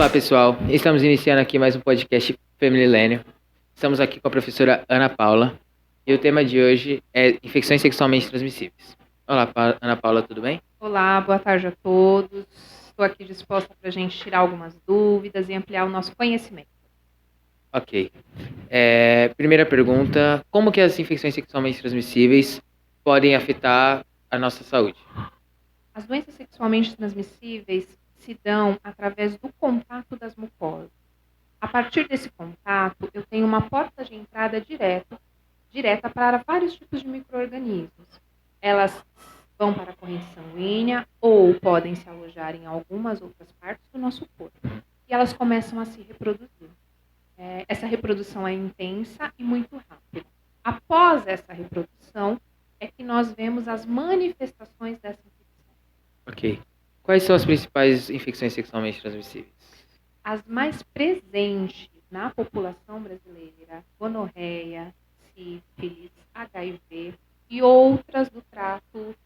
Olá, pessoal. Estamos iniciando aqui mais um podcast Femilênio. Estamos aqui com a professora Ana Paula e o tema de hoje é infecções sexualmente transmissíveis. Olá, Ana Paula, tudo bem? Olá, boa tarde a todos. Estou aqui disposta para a gente tirar algumas dúvidas e ampliar o nosso conhecimento. Ok. Primeira pergunta: como que as infecções sexualmente transmissíveis podem afetar a nossa saúde? As doenças sexualmente transmissíveis se dão através do contato das mucosas. A partir desse contato, eu tenho uma porta de entrada direta para vários tipos de micro-organismos. Elas vão para a corrente sanguínea ou podem se alojar em algumas outras partes do nosso corpo. E elas começam a se reproduzir. Essa reprodução é intensa e muito rápida. Após essa reprodução, é que nós vemos as manifestações dessa infecção. Ok. Quais são as principais infecções sexualmente transmissíveis? As mais presentes na população brasileira: gonorreia, sífilis, HIV e outras do trato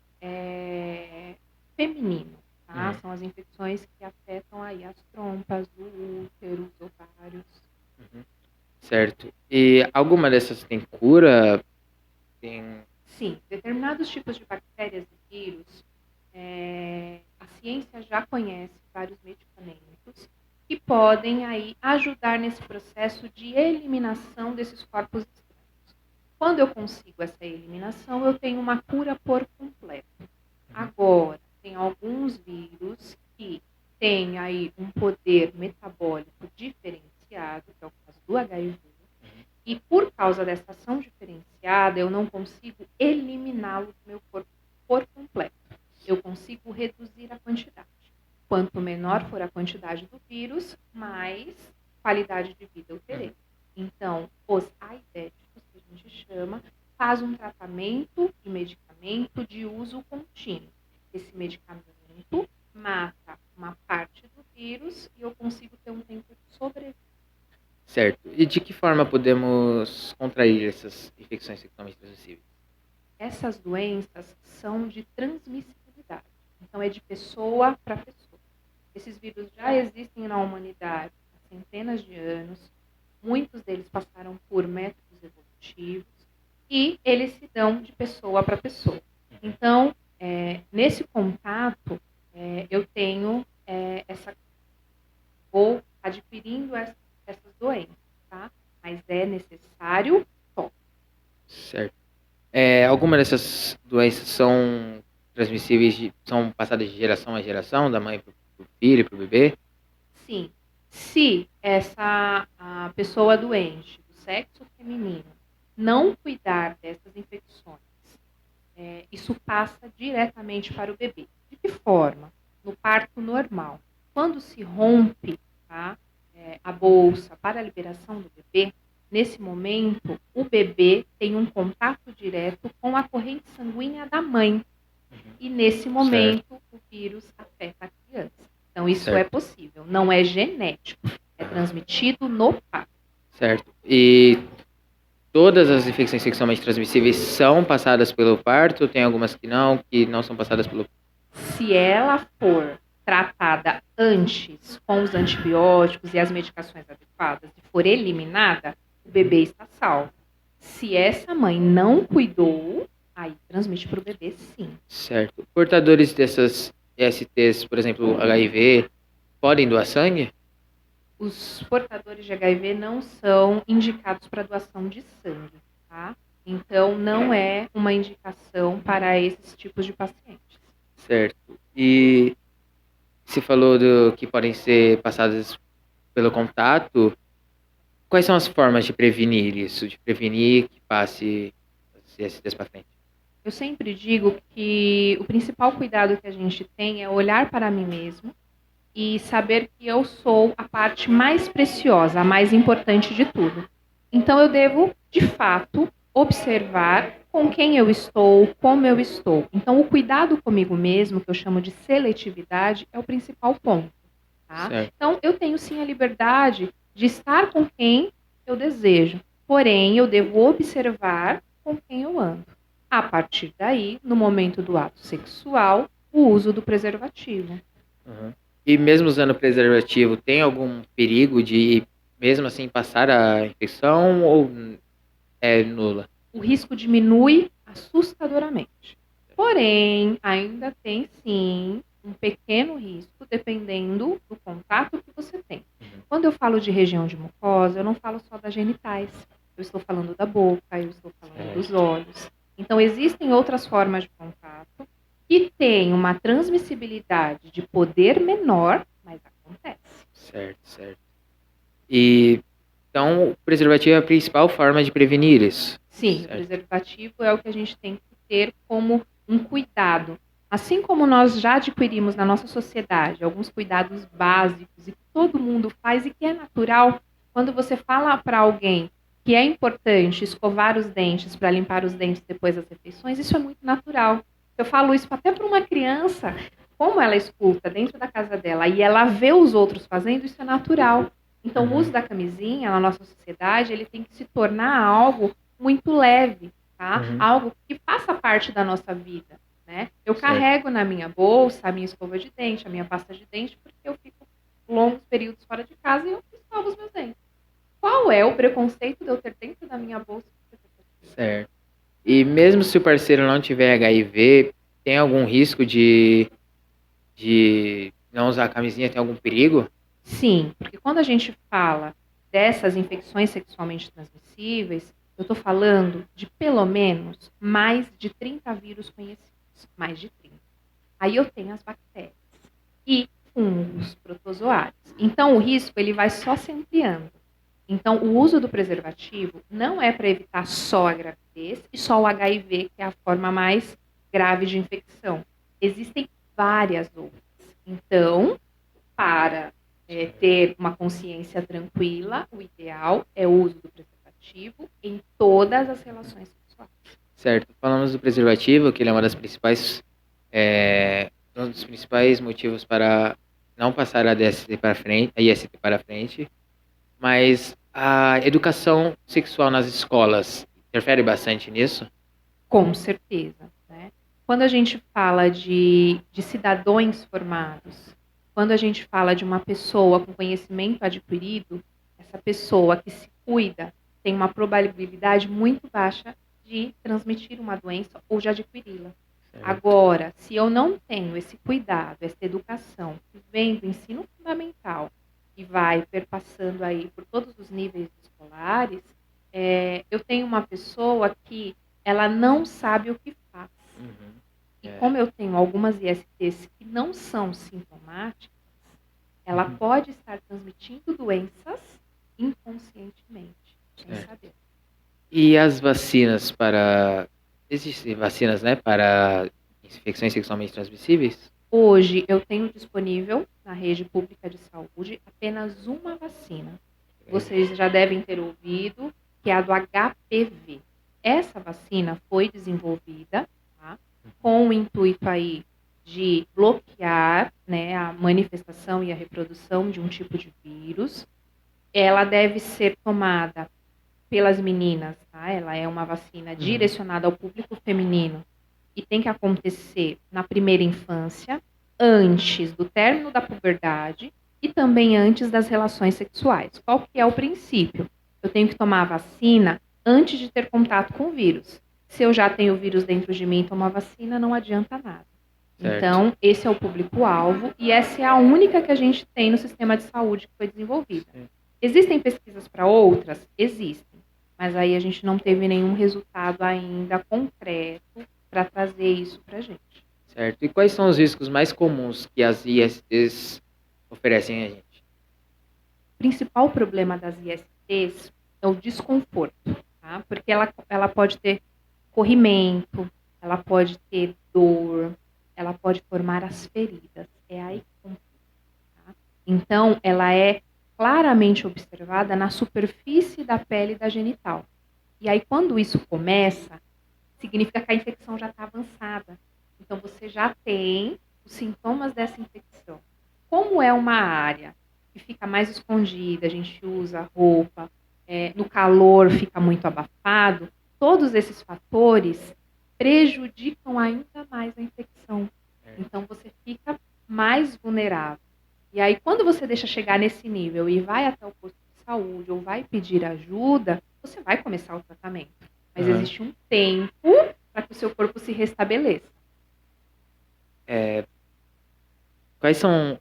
feminino. Tá? São as infecções que afetam aí as trompas, o útero, os ovários. Certo. E alguma dessas tem cura? Sim, determinados tipos de bactérias e vírus, a ciência já conhece vários medicamentos que podem aí ajudar nesse processo de eliminação desses corpos estranhos. Quando eu consigo essa eliminação, eu tenho uma cura por completo. Agora, tem alguns vírus que têm aí um poder metabólico diferenciado, que é o caso do HIV, e por causa dessa ação diferenciada, eu não consigo eliminá-lo do meu corpo por completo. Eu consigo reduzir a quantidade. Quanto menor for a quantidade do vírus, mais qualidade de vida eu terei. Então, os aidéticos, que a gente chama, faz um tratamento e medicamento de uso contínuo. Esse medicamento mata uma parte do vírus e eu consigo ter um tempo de sobrevivência. Certo. E de que forma podemos contrair essas infecções sexualmente transmissíveis? Essas doenças são de transmissibilidade. Então, é de pessoa para pessoa. Esses vírus já existem na humanidade há centenas de anos. Muitos deles passaram por métodos evolutivos e eles se dão de pessoa para pessoa. Então, nesse contato, eu tenho vou adquirindo essas doenças, tá? Mas é necessário toque. Certo. Alguma dessas doenças são transmissíveis, são passadas de geração a geração, da mãe para o filho, para o bebê? Sim. Se a pessoa doente do sexo feminino não cuidar dessas infecções, isso passa diretamente para o bebê. De que forma? No parto normal. Quando se rompe, tá, a bolsa para a liberação do bebê, nesse momento, o bebê tem um contato direto com a corrente sanguínea da mãe. E nesse momento, o vírus afeta a criança. Então, isso é possível. Não é genético. É transmitido no parto. Certo. E todas as infecções sexualmente transmissíveis são passadas pelo parto? Tem algumas que não são passadas pelo parto? Se ela for tratada antes com os antibióticos e as medicações adequadas e for eliminada, o bebê está salvo. Se essa mãe não cuidou, aí transmite para o bebê, sim. Certo. Portadores dessas ISTs, por exemplo, HIV, podem doar sangue? Os portadores de HIV não são indicados para doação de sangue, tá? Então, não é uma indicação para esses tipos de pacientes. Certo. E você falou que podem ser passadas pelo contato. Quais são as formas de prevenir isso? De prevenir que passe as ISTs para frente? Eu sempre digo que o principal cuidado que a gente tem é olhar para mim mesmo e saber que eu sou a parte mais preciosa, a mais importante de tudo. Então eu devo, de fato, observar com quem eu estou, como eu estou. Então o cuidado comigo mesmo, que eu chamo de seletividade, é o principal ponto. Tá? Então eu tenho sim a liberdade de estar com quem eu desejo, porém eu devo observar com quem eu ando. A partir daí, no momento do ato sexual, o uso do preservativo. Uhum. E mesmo usando preservativo, tem algum perigo de, mesmo assim, passar a infecção ou é nula? O risco diminui assustadoramente. Porém, ainda tem sim um pequeno risco, dependendo do contato que você tem. Quando eu falo de região de mucosa, eu não falo só das genitais. Eu estou falando da boca, eu estou falando dos olhos. Então, existem outras formas de contato que têm uma transmissibilidade de poder menor, mas acontece. Certo, certo. E então o preservativo é a principal forma de prevenir isso. Sim, certo. O preservativo é o que a gente tem que ter como um cuidado. Assim como nós já adquirimos na nossa sociedade alguns cuidados básicos e que todo mundo faz e que é natural, quando você fala para alguém que é importante escovar os dentes para limpar os dentes depois das refeições, isso é muito natural. Eu falo isso até para uma criança, como ela escuta dentro da casa dela e ela vê os outros fazendo, isso é natural. Então, o uso da camisinha na nossa sociedade, ele tem que se tornar algo muito leve, tá? Algo que faça parte da nossa vida, né? Eu carrego na minha bolsa a minha escova de dente, a minha pasta de dente, porque eu fico longos períodos fora de casa e eu escovo os meus dentes. Qual é o preconceito de eu ter dentro da minha bolsa? Certo. E mesmo se o parceiro não tiver HIV, tem algum risco de não usar a camisinha? Tem algum perigo? Sim, porque quando a gente fala dessas infecções sexualmente transmissíveis, eu estou falando de pelo menos mais de 30 vírus conhecidos, mais de 30. Aí eu tenho as bactérias e fungos, protozoários. Então o risco ele vai só se ampliando. Então o uso do preservativo não é para evitar só a gravidez e só o HIV, que é a forma mais grave de infecção. Existem várias outras. Então, para ter uma consciência tranquila, o ideal é o uso do preservativo em todas as relações sexuais. Certo. Falamos do preservativo, que ele é uma das principais, um dos principais motivos para não passar a DST para frente, a IST para frente, mas a educação sexual nas escolas interfere bastante nisso? Com certeza. Né? Quando a gente fala de cidadãos formados, quando a gente fala de uma pessoa com conhecimento adquirido, essa pessoa que se cuida tem uma probabilidade muito baixa de transmitir uma doença ou de adquiri-la. Agora, se eu não tenho esse cuidado, essa educação, que vem do ensino fundamental e vai perpassando aí por todos os níveis escolares, eu tenho uma pessoa que ela não sabe o que faz. E como eu tenho algumas ISTs que não são sintomáticas, ela pode estar transmitindo doenças inconscientemente, sem saber. E as vacinas para... Existem vacinas, né, para infecções sexualmente transmissíveis? Hoje eu tenho disponível na rede pública de saúde apenas uma vacina. Vocês já devem ter ouvido, que é a do HPV. Essa vacina foi desenvolvida, tá, com o intuito aí de bloquear, né, a manifestação e a reprodução de um tipo de vírus. Ela deve ser tomada pelas meninas, tá? Ela é uma vacina direcionada ao público feminino e tem que acontecer na primeira infância, antes do término da puberdade e também antes das relações sexuais. Qual que é o princípio? Eu tenho que tomar a vacina antes de ter contato com o vírus. Se eu já tenho o vírus dentro de mim e tomar a vacina, não adianta nada. Certo. Então, esse é o público-alvo e essa é a única que a gente tem no sistema de saúde que foi desenvolvida. Existem pesquisas para outras? Existem. Mas aí a gente não teve nenhum resultado ainda concreto para trazer isso para a gente. Certo. E quais são os riscos mais comuns que as ISTs oferecem a gente? O principal problema das ISTs é o desconforto, tá? Porque ela pode ter corrimento, ela pode ter dor, ela pode formar as feridas. É aí que complica, tá? Então, ela é claramente observada na superfície da pele da genital. E aí, quando isso começa, significa que a infecção já está avançada. Então, você já tem os sintomas dessa infecção. Como é uma área que fica mais escondida, a gente usa roupa, no calor fica muito abafado, todos esses fatores prejudicam ainda mais a infecção. Então, você fica mais vulnerável. E aí, quando você deixa chegar nesse nível e vai até o posto de saúde ou vai pedir ajuda, você vai começar o tratamento. Mas Aham. existe um tempo para que o seu corpo se restabeleça. Quais são,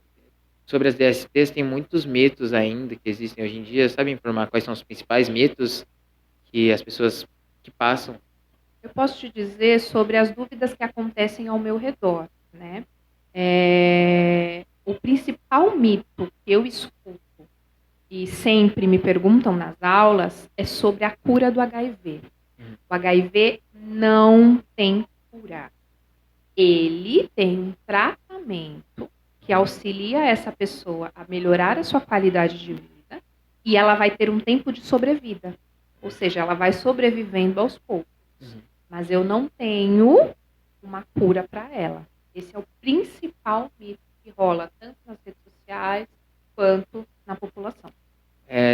sobre as DSTs, tem muitos mitos ainda que existem hoje em dia. Sabe informar quais são os principais mitos que as pessoas que passam? Eu posso te dizer sobre as dúvidas que acontecem ao meu redor, né? O principal mito que eu escuto e sempre me perguntam nas aulas é sobre a cura do HIV. O HIV não tem cura. Ele tem um tratamento que auxilia essa pessoa a melhorar a sua qualidade de vida e ela vai ter um tempo de sobrevida. Ou seja, ela vai sobrevivendo aos poucos. Mas eu não tenho uma cura para ela. Esse é o principal mito que rola tanto nas redes sociais quanto na população.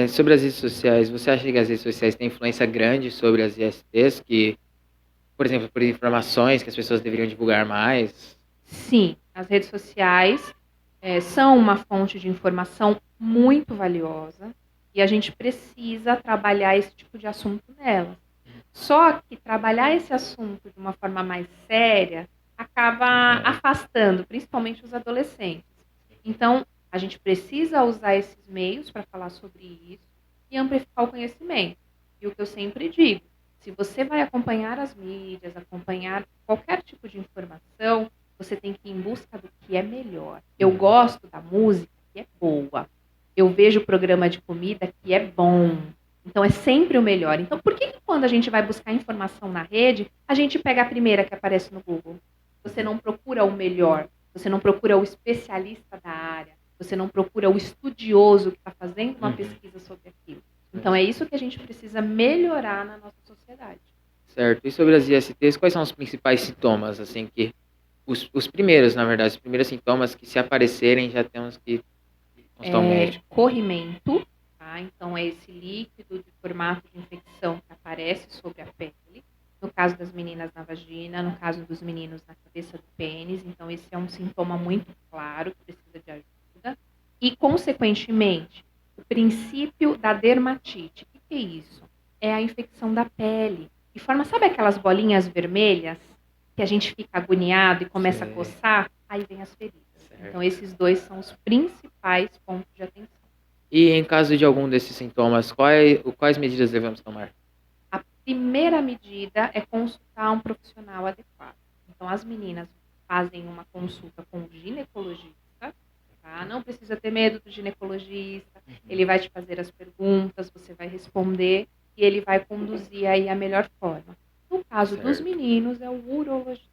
Sobre as redes sociais, você acha que as redes sociais têm influência grande sobre as ISTs, que, por exemplo, por informações que as pessoas deveriam divulgar mais? Sim, as redes sociais são uma fonte de informação muito valiosa e a gente precisa trabalhar esse tipo de assunto nelas. Só que trabalhar esse assunto de uma forma mais séria acaba afastando, principalmente os adolescentes. Então, a gente precisa usar esses meios para falar sobre isso e amplificar o conhecimento. E o que eu sempre digo, se você vai acompanhar as mídias, acompanhar qualquer tipo de informação, você tem que ir em busca do que é melhor. Eu gosto da música que é boa. Eu vejo o programa de comida que é bom. Então é sempre o melhor. Então por que quando a gente vai buscar informação na rede, a gente pega a primeira que aparece no Google? Você não procura o melhor, você não procura o especialista da área, você não procura o estudioso que está fazendo uma pesquisa sobre aquilo. Então é isso que a gente precisa melhorar na nossa sociedade. Certo. E sobre as ISTs, quais são os principais sintomas, assim, que os primeiros, na verdade, os primeiros sintomas que se aparecerem já temos que consultar o médico? Corrimento, tá? Então é esse líquido de formato de infecção que aparece sobre a pele. No caso das meninas na vagina, no caso dos meninos na cabeça do pênis. Então esse é um sintoma muito claro que precisa de ajuda. E, consequentemente, o princípio da dermatite. O que é isso? É a infecção da pele. E forma, sabe aquelas bolinhas vermelhas que a gente fica agoniado e começa a coçar? Aí vem as feridas. Então, esses dois são os principais pontos de atenção. E em caso de algum desses sintomas, quais medidas devemos tomar? A primeira medida é consultar um profissional adequado. Então, as meninas fazem uma consulta com o ginecologista, tá? Não precisa ter medo do ginecologista, ele vai te fazer as perguntas, você vai responder e ele vai conduzir aí a melhor forma. No caso dos meninos, é o urologista.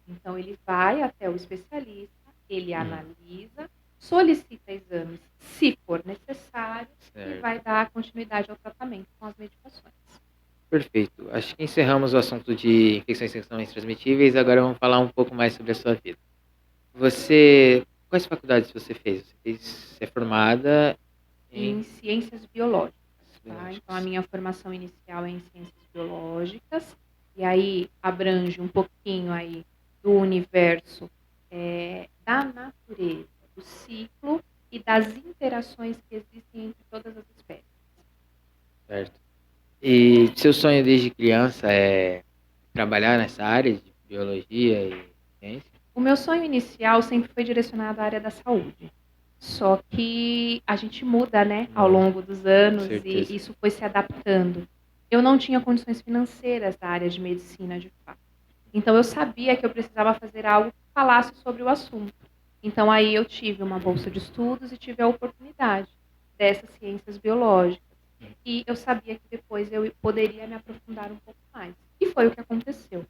Então, ele vai até o especialista, ele analisa, solicita exames, se for necessário, e vai dar continuidade ao tratamento com as medicações. Perfeito. Acho que encerramos o assunto de infecções sexualmente transmitíveis. Agora vamos falar um pouco mais sobre a sua vida. Quais faculdades você fez? Você é formada em ciências biológicas. Tá? Então, a minha formação inicial é em ciências biológicas, e aí abrange um pouquinho aí do universo da natureza, do ciclo e das interações que existem entre todas as espécies. Certo. E seu sonho desde criança é trabalhar nessa área de biologia e ciência? O meu sonho inicial sempre foi direcionado à área da saúde. Só que a gente muda, né, ao longo dos anos e isso foi se adaptando. Eu não tinha condições financeiras da área de medicina, de fato. Então eu sabia que eu precisava fazer algo que falasse sobre o assunto. Então aí eu tive uma bolsa de estudos e tive a oportunidade dessas ciências biológicas. E eu sabia que depois eu poderia me aprofundar um pouco mais. E foi o que aconteceu.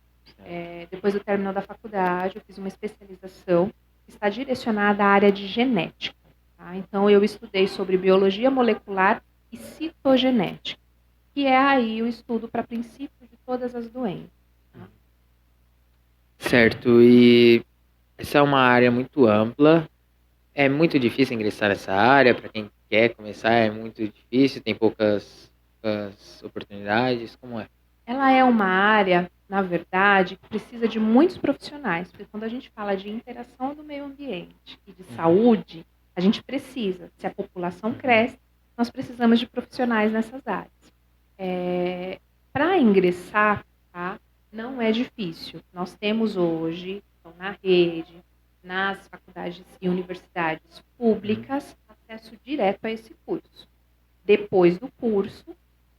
Depois do término da faculdade, eu fiz uma especialização que está direcionada à área de genética. Tá? Então, eu estudei sobre biologia molecular e citogenética, que é aí o estudo para princípios de todas as doenças. Tá? Certo, e essa é uma área muito ampla. É muito difícil ingressar nessa área, para quem quer começar é muito difícil, tem poucas oportunidades, como é? Ela é uma área, na verdade, que precisa de muitos profissionais, porque quando a gente fala de interação do meio ambiente e de saúde, A gente precisa. Se a população cresce, nós precisamos de profissionais nessas áreas. Para ingressar, tá, não é difícil. Nós temos hoje, então, na rede, nas faculdades e universidades públicas, acesso direto a esse curso. Depois do curso,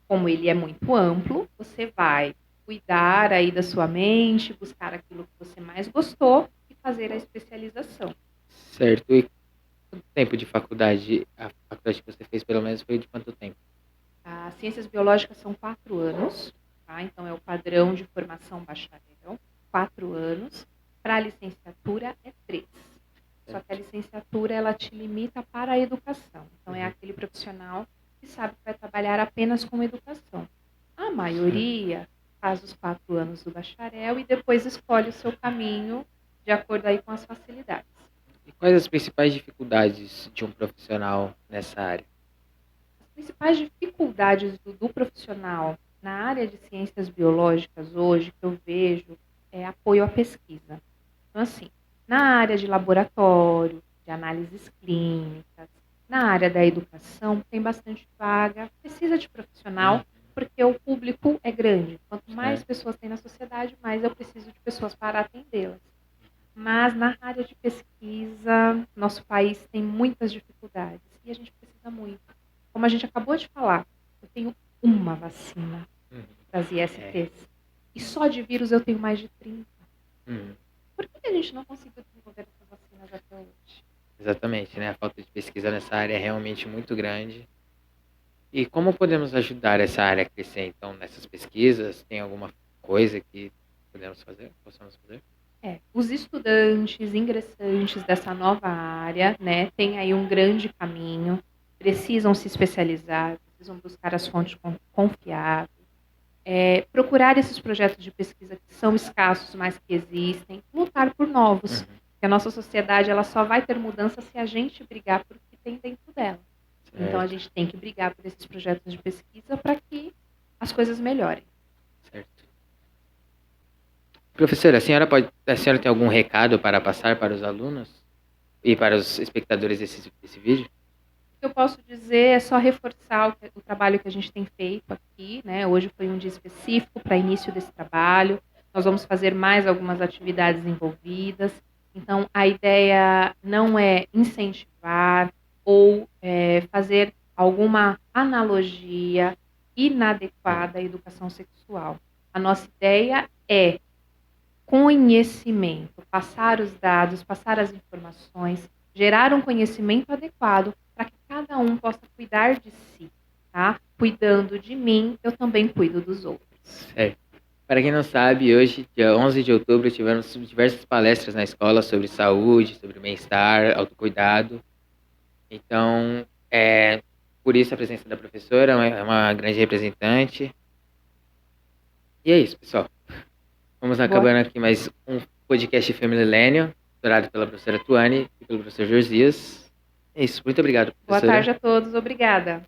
como ele é muito amplo, você vai cuidar aí da sua mente, buscar aquilo que você mais gostou e fazer a especialização. Certo. E quanto tempo de faculdade? A faculdade que você fez, pelo menos, foi de quanto tempo? As ciências biológicas são 4 anos, tá? Então é o padrão de formação bacharel, 4 anos. Para a licenciatura é 3. Só que a licenciatura ela te limita para a educação. Então é aquele profissional que sabe que vai trabalhar apenas com educação. A maioria faz os 4 anos do bacharel e depois escolhe o seu caminho de acordo aí com as facilidades. E quais as principais dificuldades de um profissional nessa área? As principais dificuldades do profissional na área de ciências biológicas hoje, que eu vejo, é apoio à pesquisa. Então, assim, na área de laboratório, de análises clínicas, na área da educação, tem bastante vaga, precisa de profissional, porque o público é grande. Quanto mais pessoas tem na sociedade, mais eu preciso de pessoas para atendê-las. Mas na área de pesquisa, nosso país tem muitas dificuldades e a gente precisa muito. Como a gente acabou de falar, eu tenho uma vacina das ISTs. E só de vírus eu tenho mais de 30. Por que a gente não conseguiu desenvolver essas vacinas até hoje? Exatamente, né? A falta de pesquisa nessa área é realmente muito grande. E como podemos ajudar essa área a crescer, então, nessas pesquisas? Tem alguma coisa que possamos fazer? Os estudantes, ingressantes dessa nova área, né, têm aí um grande caminho, precisam se especializar, precisam buscar as fontes confiáveis, procurar esses projetos de pesquisa que são escassos, mas que existem, lutar por novos, porque a nossa sociedade ela só vai ter mudança se a gente brigar por o que tem dentro dela. Então a gente tem que brigar por esses projetos de pesquisa para que as coisas melhorem. Certo. Professora, a senhora tem algum recado para passar para os alunos e para os espectadores desse vídeo? O que eu posso dizer é só reforçar o trabalho que a gente tem feito aqui, né? Hoje foi um dia específico para início desse trabalho. Nós vamos fazer mais algumas atividades envolvidas. Então, a ideia não é incentivar ou fazer alguma analogia inadequada à educação sexual. A nossa ideia é conhecimento, passar os dados, passar as informações, gerar um conhecimento adequado para que cada um possa cuidar de si, tá? Cuidando de mim, eu também cuido dos outros. Certo. Para quem não sabe, hoje, dia 11 de outubro, tivemos diversas palestras na escola sobre saúde, sobre bem-estar, autocuidado. Então, por isso a presença da professora é uma grande representante. E é isso, pessoal. Vamos acabando aqui mais um podcast Family Millennium, curado pela professora Tuane e pelo professor Josias. É isso, muito obrigado, professora. Boa tarde a todos, obrigada.